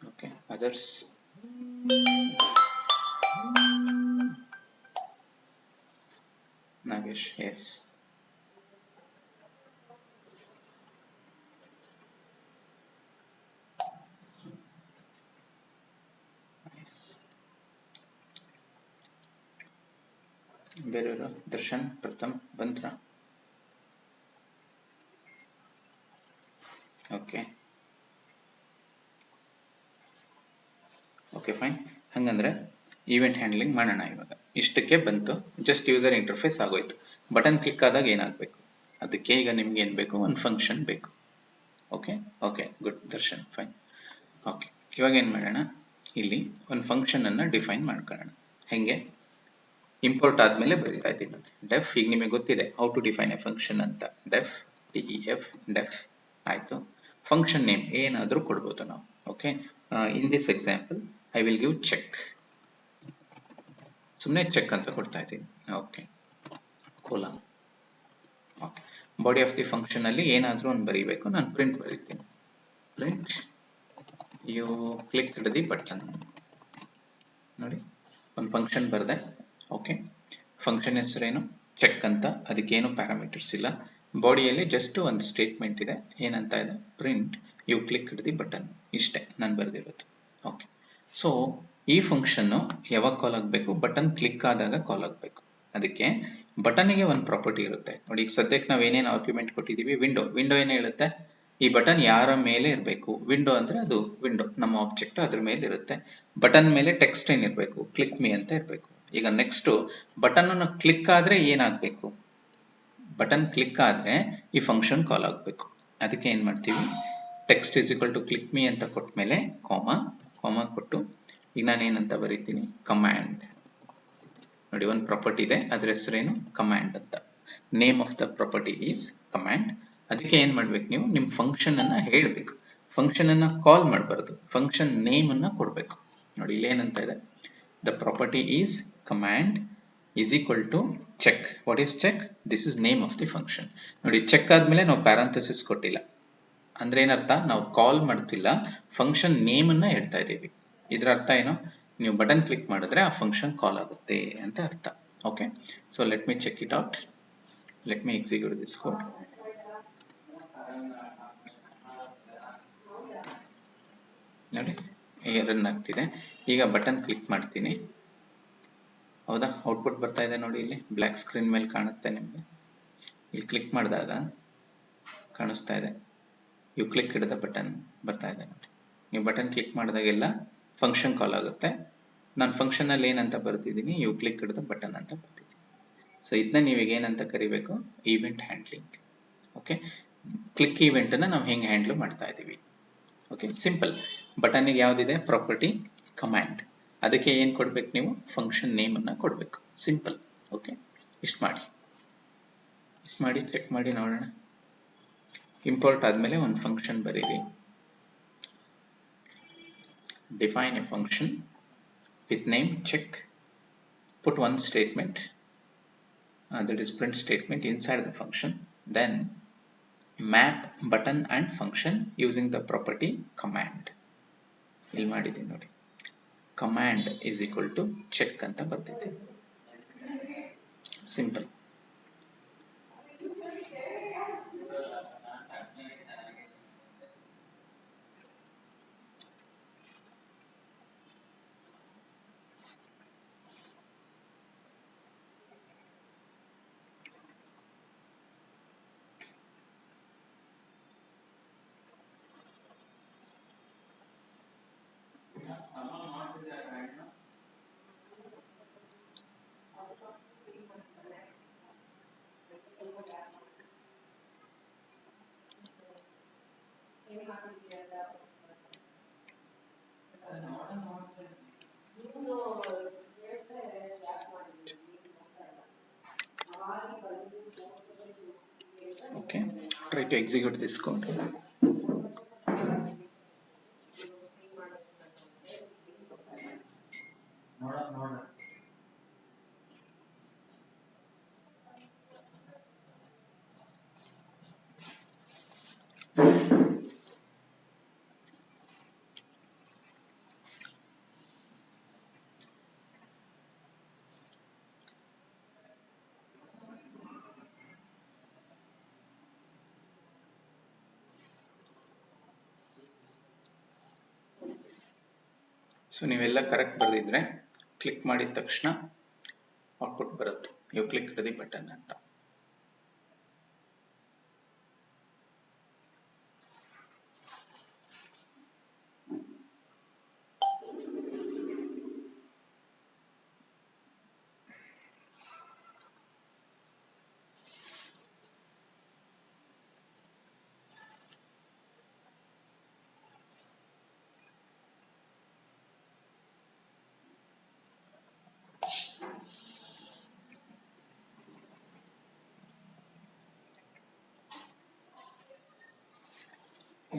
Okay, others. English. Yes. Nice. ಬೇರೆಯವರು ದರ್ಶನ್ ಪ್ರಥಮ್ ಬಂತ್ರ. Okay okay fine. ಹಂಗಂದ್ರೆ ಈವೆಂಟ್ ಹ್ಯಾಂಡ್ಲಿಂಗ್ ಮಾಡೋಣ. ಇವಾಗ ಇಷ್ಟಕ್ಕೆ ಬಂತು, ಜಸ್ಟ್ ಯೂಸರ್ ಇಂಟರ್ಫೇಸ್ ಆಗೋಯ್ತು. ಬಟನ್ ಕ್ಲಿಕ್ ಆದಾಗ ಏನಾಗಬೇಕು, ಅದಕ್ಕೆ ಈಗ ನಿಮ್ಗೆ ಏನು ಬೇಕು, ಒಂದು ಫಂಕ್ಷನ್ ಬೇಕು. Okay okay good Darshan, fine. Okay ಇವಾಗ ಏನು ಮಾಡೋಣ, ಇಲ್ಲಿ ಒಂದು ಫಂಕ್ಷನನ್ನು ಡಿಫೈನ್ ಮಾಡ್ಕೊಳ್ಳೋಣ. ಹೆಂಗೆ, ಇಂಪೋರ್ಟ್ ಆದಮೇಲೆ ಬರೀತಾ ಇದ್ದೀನಿ ಡೆಫ್. ಈಗ ನಿಮಗೆ ಗೊತ್ತಿದೆ how to define a function ಅಂತ. ಡೆಫ್ DEF ಡೆಫ್ ಆಯಿತು. ಫಂಕ್ಷನ್ ನೇಮ್ ಏನಾದರೂ ಕೊಡ್ಬೋದು ನಾವು. Okay in this example I will give check. ಸುಮ್ಮನೆ ಚೆಕ್ ಅಂತ ಕೊಡ್ತಾ ಇದ್ದೀನಿ. Okay colon. Okay body of the function ಅಲ್ಲಿ ಏನಾದರೂ ಒಂದು ಬರೀಬೇಕು. ನಾನು ಪ್ರಿಂಟ್ ಬರೀತೀನಿ. Print you click the button. ನೋಡಿ ಒಂದು ಫಂಕ್ಷನ್ ಬರೆದೆ. ಓಕೆ ಫಂಕ್ಷನ್ ಹೆಸರೇನು ಚೆಕ್ ಅಂತ, ಅದಕ್ಕೇನು ಪ್ಯಾರಾಮೀಟರ್ಸ್ ಇಲ್ಲ. ಬಾಡಿಯಲ್ಲಿ ಜಸ್ಟ್ ಒಂದು ಸ್ಟೇಟ್ಮೆಂಟ್ ಇದೆ. ಏನಂತ ಇದೆ, print you click the button. ಇಷ್ಟೇ ನಾನು ಬರೆದಿರೋದು. ಓಕೆ ಸೊ ಈ ಫಂಕ್ಷನ್ನು ಯಾವಾಗ ಕಾಲ್ ಆಗಬೇಕು, ಬಟನ್ ಕ್ಲಿಕ್ ಆದಾಗ ಕಾಲ್ ಆಗಬೇಕು. ಅದಕ್ಕೆ ಬಟನ್ಗೆ ಒಂದು ಪ್ರಾಪರ್ಟಿ ಇರುತ್ತೆ ನೋಡಿ. ಈಗ ಸದ್ಯಕ್ಕೆ ನಾವು ಏನೇನು ಆರ್ಗ್ಯುಮೆಂಟ್ ಕೊಟ್ಟಿದ್ದೀವಿ, ವಿಂಡೋ ಏನು ಹೇಳುತ್ತೆ, ಈ ಬಟನ್ ಯಾರ ಮೇಲೆ ಇರಬೇಕು. ವಿಂಡೋ ಅಂದರೆ ಅದು ವಿಂಡೋ ನಮ್ಮ ಆಬ್ಜೆಕ್ಟ್, ಅದ್ರ ಮೇಲೆ ಇರುತ್ತೆ. ಬಟನ್ ಮೇಲೆ ಟೆಕ್ಸ್ಟ್ ಏನಿರಬೇಕು, ಕ್ಲಿಕ್ ಮೀ ಅಂತ ಇರಬೇಕು. ಈಗ ನೆಕ್ಸ್ಟ್ ಬಟನ್ ಅನ್ನು ಕ್ಲಿಕ್ ಆದ್ರೆ ಏನಾಗಬೇಕು, ಬಟನ್ ಕ್ಲಿಕ್ ಆದ್ರೆ ಈ ಫಂಕ್ಷನ್ ಕಾಲ್ ಆಗಬೇಕು. ಅದಕ್ಕೆ ಏನು ಮಾಡ್ತೀವಿ, text is equal to click me ಅಂತ ಕೊಟ್ಟ ಮೇಲೆ ಕಾಮಾ ಕೊಟ್ಟು ಈಗ ನಾನು ಏನಂತ ಬರೀತೀನಿ, ಕಮ್ಯಾಂಡ್. ನೋಡಿ ಒಂದು ಪ್ರಾಪರ್ಟಿ ಇದೆ, ಅದ್ರ ಹೆಸರೇನು ಕಮ್ಯಾಂಡ್ ಅಂತ. Name of the property is command. ಅದಕ್ಕೆ ಏನು ಮಾಡ್ಬೇಕು, ನೀವು ನಿಮ್ಮ ಫಂಕ್ಷನ್ ಅನ್ನ ಹೇಳಬೇಕು. ಫಂಕ್ಷನ್ ಅನ್ನ ಕಾಲ್ ಮಾಡಬಾರ್ದು, ಫಂಕ್ಷನ್ ನೇಮ್ ಅನ್ನ ಕೊಡಬೇಕು. ನೋಡಿ ಇಲ್ಲಿ ಏನಂತ ಇದೆ, the property is command is equal to check. What is check, this is name of the function. ನೋಡಿ ಚೆಕ್ ಆದ್ಮೇಲೆ ನಾವು ಪ್ಯಾರಂಥಸಿಸ್ ಕೊಟ್ಟಿಲ್ಲ. ಅಂದ್ರೆ ಏನರ್ಥ, ನಾವು ಕಾಲ್ ಮಾಡ್ತಿಲ್ಲ, ಫಂಕ್ಷನ್ ನೇಮ್ ಅನ್ನ ಹೇಳ್ತಾ ಇದ್ದೀವಿ. ಇದ್ರ ಅರ್ಥ ಏನು, ನೀವು ಬಟನ್ ಕ್ಲಿಕ್ ಮಾಡಿದ್ರೆ ಆ ಫಂಕ್ಷನ್ ಕಾಲ್ ಆಗುತ್ತೆ ಅಂತ ಅರ್ಥ. Okay so let me check it out. Let me execute this code. ನೋಡಿ ರನ್ ಆಗ್ತಿದೆ. ಈಗ ಬಟನ್ ಕ್ಲಿಕ್ ಮಾಡ್ತೀನಿ, ಹೌದಾ, ಔಟ್ಪುಟ್ ಬರ್ತಾ ಇದೆ ನೋಡಿ. ಇಲ್ಲಿ ಬ್ಲ್ಯಾಕ್ ಸ್ಕ್ರೀನ್ ಮೇಲೆ ಕಾಣುತ್ತೆ ನಿಮಗೆ. ಇಲ್ಲಿ ಕ್ಲಿಕ್ ಮಾಡಿದಾಗ ಕಾಣಿಸ್ತಾ ಇದೆ, ಯು ಕ್ಲಿಕ್ ದ ಬಟನ್ ಬರ್ತಾ ಇದೆ ನೋಡಿ. ನೀವು ಬಟನ್ ಕ್ಲಿಕ್ ಮಾಡಿದಾಗೆಲ್ಲ ಫಂಕ್ಷನ್ ಕಾಲ್ ಆಗುತ್ತೆ. ನಾನು ಫಂಕ್ಷನಲ್ಲಿ ಏನಂತ ಬರ್ತಿದ್ದೀನಿ, ಯು ಕ್ಲಿಕ್ ದ ಬಟನ್ ಅಂತ ಬರ್ತಿದ್ದೀನಿ. ಸೊ ಇದನ್ನ ನೀವೀಗ ಏನಂತ ಕರಿಬೇಕು, ಈವೆಂಟ್ ಹ್ಯಾಂಡ್ಲಿಂಗ್. ಓಕೆ ಕ್ಲಿಕ್ ಈವೆಂಟನ್ನು ನಾವು ಹೆಂಗೆ ಹ್ಯಾಂಡ್ಲ್ ಮಾಡ್ತಾ ಇದ್ದೀವಿ. Okay simple. ಬಟನ್ನಿಗೆ ಯಾವುದಿದೆ ಪ್ರಾಪರ್ಟಿ ಕಮ್ಯಾಂಡ್, ಅದಕ್ಕೆ ಏನು ಕೊಡ್ಬೇಕು ನೀವು, ಫಂಕ್ಷನ್ ನೇಮ್ ಅನ್ನ ಕೊಡಬೇಕು. ಸಿಂಪಲ್. ಓಕೆ ಇಷ್ಟು ಮಾಡಿ ಚೆಕ್ ಮಾಡಿ ನೋಡೋಣ. ಇಂಪೋರ್ಟ್ ಆದಮೇಲೆ ಒಂದು ಫಂಕ್ಷನ್ ಬರೀರಿ. Define a function with name check, put one statement, that is print statement inside the function, then map button and function using the property command. ಇಲ್ಲಿ ಮಾಡಿದ್ದೀನಿ ನೋಡಿ, command is equal to check ಅಂತ ಬರ್ತೈತೆ. Simple. Okay, try to execute this code. So ನೀವೆಲ್ಲ correct ಬರೆದಿದ್ರೆ click ಮಾಡಿದ ತಕ್ಷಣ output ಬರುತ್ತೆ. You click the button ಅಂತ.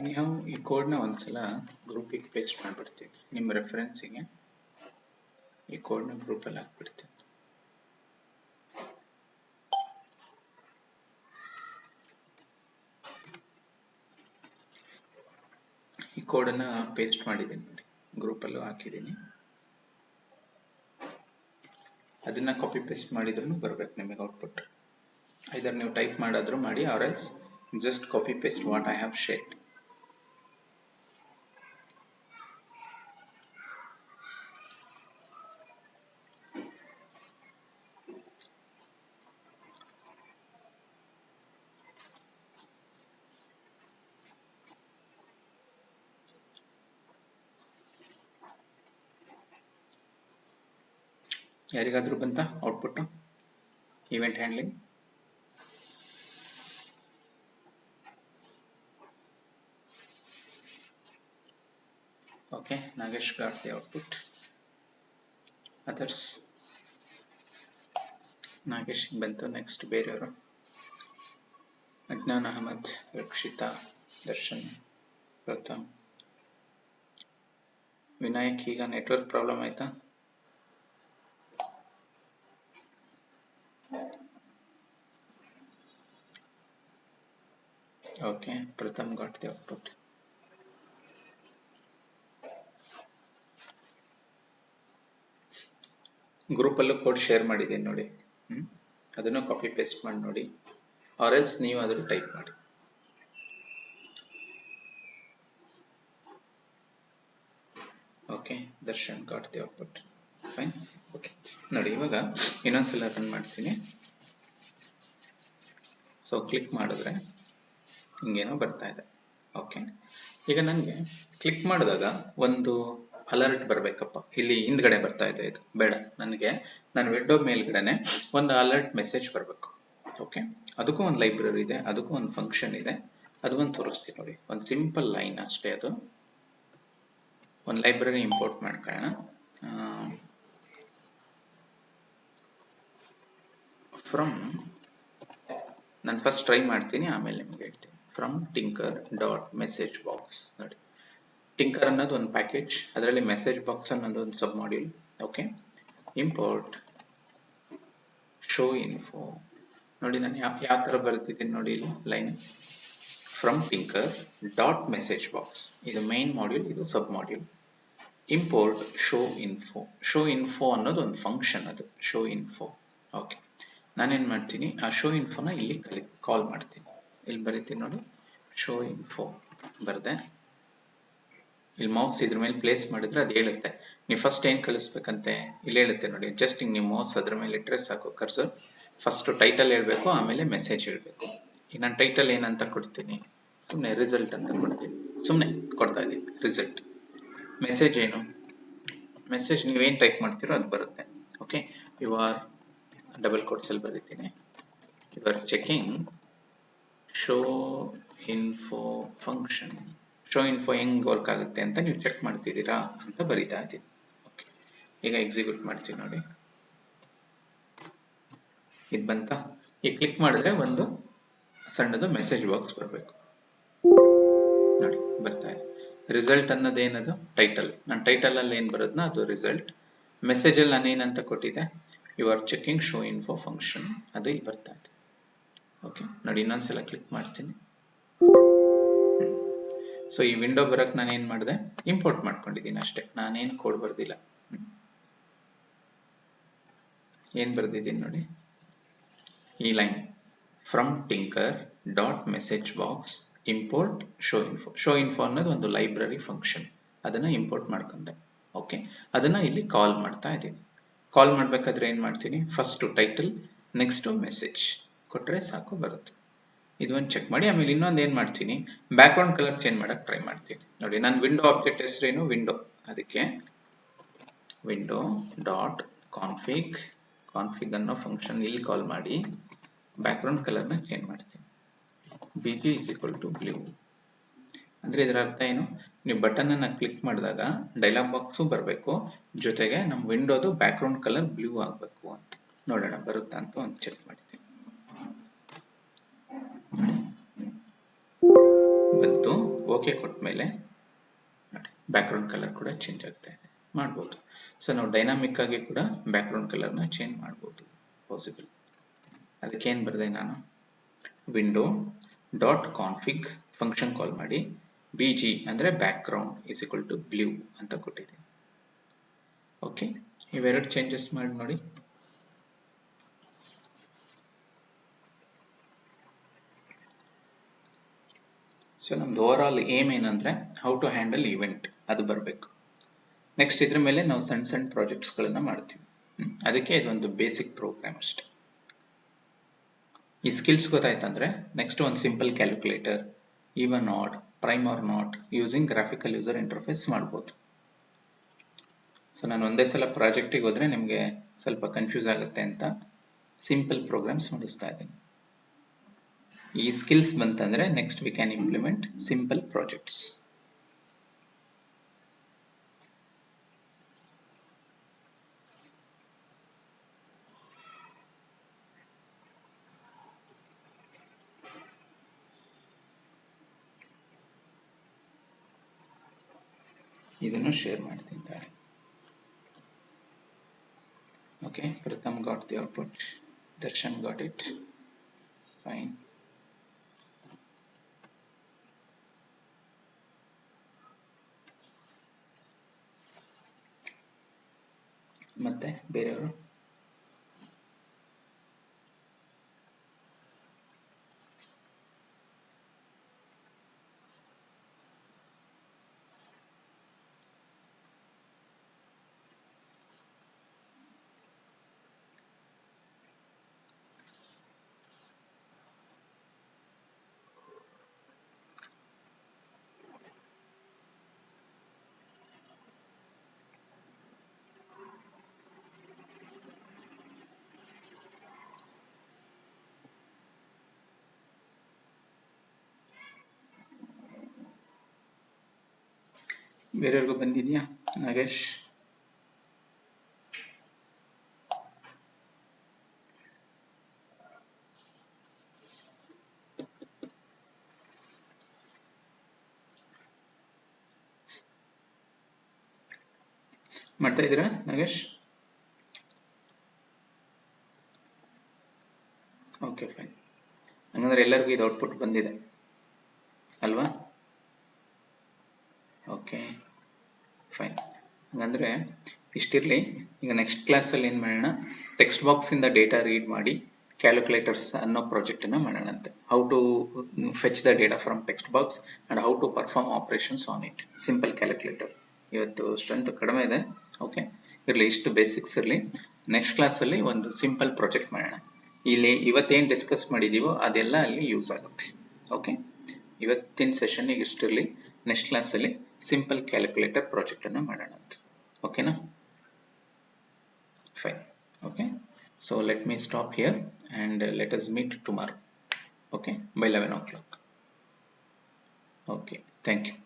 ನೀವು ಈ ಕೋಡ್ನ ಒಂದ್ಸಲ ಗ್ರೂಪಿಗೆ ಪೇಸ್ಟ್ ಮಾಡಿಬಿಡ್ತೀನಿ. ನಿಮ್ಮ ರೆಫರೆನ್ಸಿಗೆ ಈ ಕೋಡ್ನ ಗ್ರೂಪಲ್ಲಿ ಹಾಕ್ಬಿಡ್ತೀನಿ. ಈ ಕೋಡನ್ನು ಪೇಸ್ಟ್ ಮಾಡಿದ್ದೀನಿ ನೋಡಿ, ಗ್ರೂಪಲ್ಲೂ ಹಾಕಿದ್ದೀನಿ. ಅದನ್ನ ಕಾಪಿ ಪೇಸ್ಟ್ ಮಾಡಿದ್ರೂ ಬರ್ಬೇಕು ನಿಮಗೆ ಔಟ್ಪುಟ್. ಐದರ್ ನೀವು ಟೈಪ್ ಮಾಡಾದ್ರೂ ಮಾಡಿ, or else just copy paste what I have shared. ಯಾರಿಗಾದ್ರೂ ಬಂತ output? Event handling okay. Nagesh got the output. Others? Nagesh ಬಂತು. ನೆಕ್ಸ್ಟ್ ಬೇರೆಯವರು ಅಜ್ಞಾನ್ ಅಹಮದ್, ರಕ್ಷಿತಾ, ದರ್ಶನ್, ಪ್ರಥಮ್, ವಿನಾಯಕ್. ಈಗ ನೆಟ್ವರ್ಕ್ ಪ್ರಾಬ್ಲಮ್ ಆಯ್ತಾ? Okay, Pratham got the output. ಗ್ರೂಪಲ್ಲೂ ಕೋಡ್ ಶೇರ್ ಮಾಡಿದ್ದೀನಿ ನೋಡಿ, ಅದನ್ನು ಕಾಪಿ ಪೇಸ್ಟ್ ಮಾಡಿ ನೋಡಿ, ಆರ್ ಎಲ್ಸ್ ನೀವು ಅದನ್ನು ಟೈಪ್ ಮಾಡಿ. Okay, Darshan got the output. Fine. Okay ನೋಡಿ, ಇವಾಗ ಇನ್ನೊಂದ್ಸಲ ರನ್ ಮಾಡ್ತೀನಿ. ಸೊ ಕ್ಲಿಕ್ ಮಾಡಿದ್ರೆ ಹಿಂಗೇನೋ ಬರ್ತಾ ಇದೆ. ಓಕೆ, ಈಗ ನನಗೆ ಕ್ಲಿಕ್ ಮಾಡಿದಾಗ ಒಂದು ಅಲರ್ಟ್ ಬರಬೇಕಪ್ಪ. ಇಲ್ಲಿ ಹಿಂದ್ಗಡೆ ಬರ್ತಾ ಇದೆ, ಇದು ಬೇಡ ನನಗೆ. ನನ್ನ ವಿಂಡೋ ಮೇಲ್ಗಡೆನೆ ಒಂದು ಅಲರ್ಟ್ ಮೆಸೇಜ್ ಬರಬೇಕು. ಓಕೆ, ಅದಕ್ಕೂ ಒಂದು ಲೈಬ್ರರಿ ಇದೆ, ಅದಕ್ಕೂ ಒಂದು ಫಂಕ್ಷನ್ ಇದೆ. ಅದು ಒಂದು ತೋರಿಸ್ತೀನಿ ನೋಡಿ, ಒಂದು ಸಿಂಪಲ್ ಲೈನ್ ಅಷ್ಟೇ. ಅದು ಒಂದು ಲೈಬ್ರರಿ ಇಂಪೋರ್ಟ್ ಮಾಡ್ಕೊಳ್ಳೋಣ. ಫ್ರಮ್, ನಾನು ಫಸ್ಟ್ ಟ್ರೈ ಮಾಡ್ತೀನಿ, ಆಮೇಲೆ ನಿಮ್ಗೆ ಹೇಳ್ತೀನಿ. From tinker dot message box. ನೋಡಿ, ಟಿಂಕರ್ ಅನ್ನೋದು ಒಂದು ಪ್ಯಾಕೇಜ್, ಅದರಲ್ಲಿ ಮೆಸೇಜ್ ಬಾಕ್ಸ್ ಅನ್ನೋದು ಒಂದು sub module. Okay, import show info. ನೋಡಿ ನಾನು ಯಾವ ಥರ ಬರ್ತಿದ್ದೀನಿ ನೋಡಿ, ಇಲ್ಲಿ line from tinker dot message box. ಇದು ಮೈನ್ ಮಾಡ್ಯೂಲ್, ಇದು sub module. Import show info. Show info ಅನ್ನೋದು ಒಂದು ಫಂಕ್ಷನ್, ಅದು ಶೋ ಇನ್ಫೋ. ಓಕೆ, ನಾನೇನು ಮಾಡ್ತೀನಿ, ಆ ಶೋ ಇನ್ಫೋನ ಇಲ್ಲಿ ಕಾಲ್ ಮಾಡ್ತೀನಿ. ಇಲ್ಲಿ ಬರೀತೀನಿ ನೋಡಿ, ಶೋ ಇನ್ಫೋ ಬರ್ದೆ. ಇಲ್ಲಿ ಮೌಸ್ ಇದ್ರ ಮೇಲೆ ಪ್ಲೇಸ್ ಮಾಡಿದ್ರೆ ಅದು ಹೇಳುತ್ತೆ ನೀವು ಫಸ್ಟ್ ಏನು ಕಳಿಸ್ಬೇಕಂತೆ. ಇಲ್ಲಿ ಹೇಳುತ್ತೆ ನೋಡಿ, ಜಸ್ಟ್ ಹಿಂಗೆ ನೀವು ಮೌಸ್ ಅದ್ರ ಮೇಲೆ ಇಟ್ಟರೆ ಸಾಕು ಕರ್ಸರ್. ಫಸ್ಟ್ ಟೈಟಲ್ ಹೇಳಬೇಕು, ಆಮೇಲೆ ಮೆಸೇಜ್ ಹೇಳಬೇಕು. ಈಗ ನಾನು ಟೈಟಲ್ ಏನಂತ ಕೊಡ್ತೀನಿ, ಸುಮ್ಮನೆ ರಿಸಲ್ಟ್ ಅಂತ ಕೊಡ್ತೀನಿ. ಸುಮ್ಮನೆ ಕೊಡ್ತಾ ಇದ್ದೀನಿ ರಿಸಲ್ಟ್. ಮೆಸೇಜ್ ಏನು, ಮೆಸೇಜ್ ನೀವೇನು ಟೈಪ್ ಮಾಡ್ತೀರೋ ಅದು ಬರುತ್ತೆ. ಓಕೆ, ಯು ಆರ್ ಡಬಲ್ ಕೋಟ್ಸಲ್ಲಿ ಬರೀತೀನಿ, you are checking show info function. Show info ಹೆಂಗೆ ವರ್ಕ್ ಆಗುತ್ತೆ ಅಂತ ನೀವು ಚೆಕ್ ಮಾಡ್ತಿದ್ದೀರಾ ಅಂತ ಬರೀತಾ ಇದ್ದೀನಿ. ಓಕೆ, ಈಗ ಎಕ್ಸಿಕ್ಯೂಟ್ ಮಾಡ್ತೀನಿ ನೋಡಿ, ಇದು ಬಂತ. ಈಗ ಕ್ಲಿಕ್ ಮಾಡಿದ್ರೆ ಒಂದು ಸಣ್ಣದು ಮೆಸೇಜ್ ಬಾಕ್ಸ್ ಬರಬೇಕು ನೋಡಿ, ಬರ್ತಾ ಇದೆ. ರಿಸಲ್ಟ್ ಅನ್ನೋದು ಏನದು, ಟೈಟಲ್. ನಾನು ಟೈಟಲ್ ಅಲ್ಲಿ ಏನು ಬರೋದ್ನ ಅದು ರಿಸಲ್ಟ್. ಮೆಸೇಜಲ್ಲಿ ನಾನು ಏನಂತ ಕೊಟ್ಟಿದ್ದೆ, you are checking show info function, ಅದು ಇಲ್ಲಿ ಬರ್ತಾ ಇದೆ. ಓಕೆ ನೋಡಿ, ಇನ್ನೊಂದ್ಸಲ ಕ್ಲಿಕ್ ಮಾಡ್ತೀನಿ. ಸೊ ಈ ವಿಂಡೋ ಬರಕ್ಕೆ ನಾನು ಏನು ಮಾಡಿದೆ, ಇಂಪೋರ್ಟ್ ಮಾಡ್ಕೊಂಡಿದ್ದೀನಿ ಅಷ್ಟೇ, ನಾನೇನು ಕೋಡ್ ಬರ್ದಿಲ್ಲ. ಏನು ಬರ್ದಿದ್ದೀನಿ ನೋಡಿ, ಈ line from tinker dot message box import show info. Show info ಅನ್ನೋದು ಒಂದು ಲೈಬ್ರರಿ ಫಂಕ್ಷನ್, ಅದನ್ನು ಇಂಪೋರ್ಟ್ ಮಾಡ್ಕೊಂಡೆ. ಓಕೆ, ಅದನ್ನು ಇಲ್ಲಿ ಕಾಲ್ ಮಾಡ್ತಾ ಇದ್ದೀನಿ. ಕಾಲ್ ಮಾಡಬೇಕಾದ್ರೆ ಏನು ಮಾಡ್ತೀನಿ, ಫಸ್ಟು ಟೈಟಲ್, ನೆಕ್ಸ್ಟು ಮೆಸೇಜ್ ಕೊಟ್ಟರೆ ಸಾಕು ಬರುತ್ತೆ. ಇದೊಂದು ಚೆಕ್ ಮಾಡಿ. ಆಮೇಲೆ ಇನ್ನೊಂದು ಏನು ಮಾಡ್ತೀನಿ, ಬ್ಯಾಕ್ಗ್ರೌಂಡ್ ಕಲರ್ ಚೇಂಜ್ ಮಾಡೋಕ್ಕೆ ಟ್ರೈ ಮಾಡ್ತೀನಿ. ನೋಡಿ, ನಾನು ವಿಂಡೋ ಆಬ್ಜೆಕ್ಟ್ ಹೆಸರೇನು ವಿಂಡೋ, ಅದಕ್ಕೆ ವಿಂಡೋ ಡಾಟ್ ಕಾನ್ಫಿಗ್ ಅನ್ನೋ ಫಂಕ್ಷನ್ ಇಲ್ಲಿ ಕಾಲ್ ಮಾಡಿ ಬ್ಯಾಕ್ಗ್ರೌಂಡ್ ಕಲರ್ನ ಚೇಂಜ್ ಮಾಡ್ತೀನಿ. BG = blue. ಅಂದರೆ ಇದರ ಅರ್ಥ ಏನು, ನೀವು ಬಟನನ್ನು ಕ್ಲಿಕ್ ಮಾಡಿದಾಗ ಡೈಲಾಗ್ ಬಾಕ್ಸು ಬರಬೇಕು, ಜೊತೆಗೆ ನಮ್ಮ ವಿಂಡೋದು ಬ್ಯಾಕ್ಗ್ರೌಂಡ್ ಕಲರ್ ಬ್ಲೂ ಆಗಬೇಕು ಅಂತ. ನೋಡೋಣ ಬರುತ್ತಾ ಅಂತ ಒಂದು ಚೆಕ್ ಮಾಡ್ತೀನಿ. ಬಂತು. ಓಕೆ ಕೊಟ್ಟ ಮೇಲೆ ಬ್ಯಾಕ್ಗ್ರೌಂಡ್ ಕಲರ್ ಕೂಡ ಚೇಂಜ್ ಆಗ್ತಾ ಇದೆ, ಮಾಡ್ಬೋದು. ಸೊ ನಾವು ಡೈನಾಮಿಕ್ ಆಗಿ ಕೂಡ ಬ್ಯಾಕ್ಗ್ರೌಂಡ್ ಕಲರ್ನ ಚೇಂಜ್ ಮಾಡ್ಬೋದು, ಪಾಸಿಬಲ್. ಅದಕ್ಕೇನು ಬರೆದೆ ನಾನು, window dot config function call ಮಾಡಿ BG ಅಂದರೆ ಬ್ಯಾಕ್ಗ್ರೌಂಡ್ = ಬ್ಲೂ ಅಂತ ಕೊಟ್ಟಿದ್ದೀನಿ. ಓಕೆ, ಇವೆರಡು ಚೇಂಜಸ್ ಮಾಡಿ ನೋಡಿ. ಸೊ ನಮ್ದು ಓವರ್ ಆಲ್ ಏಮ್ ಏನಂದರೆ ಹೌ ಟು ಹ್ಯಾಂಡಲ್ ಇವೆಂಟ್, ಅದು ಬರಬೇಕು. ನೆಕ್ಸ್ಟ್ ಇದ್ರ ಮೇಲೆ ನಾವು ಸಣ್ಣ ಸಣ್ಣ ಪ್ರಾಜೆಕ್ಟ್ಸ್ಗಳನ್ನು ಮಾಡ್ತೀವಿ. ಅದಕ್ಕೆ ಇದೊಂದು ಬೇಸಿಕ್ ಪ್ರೋಗ್ರಾಮ್ ಅಷ್ಟೆ. ಈ ಸ್ಕಿಲ್ಸ್ ಗೊತ್ತಾಯ್ತಂದ್ರೆ ನೆಕ್ಸ್ಟ್ ಒಂದು simple calculator, even odd, prime or not using graphical user interface ಮಾಡ್ಬೋದು. ಸೊ ನಾನು ಒಂದೇ ಸಲ ಪ್ರಾಜೆಕ್ಟಿಗೆ ಹೋದರೆ ನಿಮಗೆ ಸ್ವಲ್ಪ ಕನ್ಫ್ಯೂಸ್ ಆಗುತ್ತೆ ಅಂತ ಸಿಂಪಲ್ ಪ್ರೋಗ್ರಾಮ್ಸ್ ಮಾಡಿಸ್ತಾ ಇದ್ದೀನಿ. ಈ ಸ್ಕಿಲ್ಸ್ ಬಂತಂದ್ರೆ next we can implement simple projects. ಇದನ್ನು ಶೇರ್ ಮಾಡ್ತೀನಿ. Okay, Pratham got the output, Darshan got it, fine. ಮತ್ತೆ ಬೇರೆಯವರು ಬೇರೆಯವ್ರಿಗೂ ಬಂದಿದೆಯಾ? ನಾಗೇಶ್, ಮಾಡ್ತಾ ಇದ್ದೀರಾ ನಾಗೇಶ್? Okay fine. ಹಂಗಂದ್ರೆ ಎಲ್ಲರಿಗೂ ಇದು ಔಟ್ಪುಟ್ ಬಂದಿದೆ ಅಲ್ವಾ? Okay fine. ಹಾಗಂದರೆ ಇಷ್ಟಿರಲಿ. ಈಗ ನೆಕ್ಸ್ಟ್ ಕ್ಲಾಸಲ್ಲಿ ಏನು ಮಾಡೋಣ, ಟೆಕ್ಸ್ಟ್ ಬಾಕ್ಸಿಂದ ಡೇಟಾ ರೀಡ್ ಮಾಡಿ ಕ್ಯಾಲ್ಕುಲೇಟರ್ಸ್ ಅನ್ನೋ ಪ್ರಾಜೆಕ್ಟನ್ನು ಮಾಡೋಣಂತೆ. How to fetch the data from text box and how to perform operations on it. Simple calculator. ಇವತ್ತು ಸ್ಟ್ರೆಂತ್ ಕಡಿಮೆ ಇದೆ. ಓಕೆ ಇರಲಿ, ಇಷ್ಟು ಬೇಸಿಕ್ಸ್ ಇರಲಿ. ನೆಕ್ಸ್ಟ್ ಕ್ಲಾಸಲ್ಲಿ ಒಂದು ಸಿಂಪಲ್ ಪ್ರಾಜೆಕ್ಟ್ ಮಾಡೋಣ. ಇಲ್ಲಿ ಇವತ್ತೇನು ಡಿಸ್ಕಸ್ ಮಾಡಿದ್ದೀವೋ ಅದೆಲ್ಲ ಅಲ್ಲಿ ಯೂಸ್ ಆಗುತ್ತೆ. ಓಕೆ, ಇವತ್ತಿನ ಸೆಷನ್ನಿಗೆ ಇಷ್ಟಿರಲಿ. ನೆಕ್ಸ್ಟ್ ಕ್ಲಾಸಲ್ಲಿ ಸಿಂಪಲ್ ಕ್ಯಾಲ್ಕುಲೇಟರ್ ಪ್ರಾಜೆಕ್ಟನ್ನು ಮಾಡೋಣ ಅಂತ. ಓಕೆನಾ? Fine. Okay, so let me stop here and let us meet tomorrow, okay, by 11 o'clock. Okay, thank you.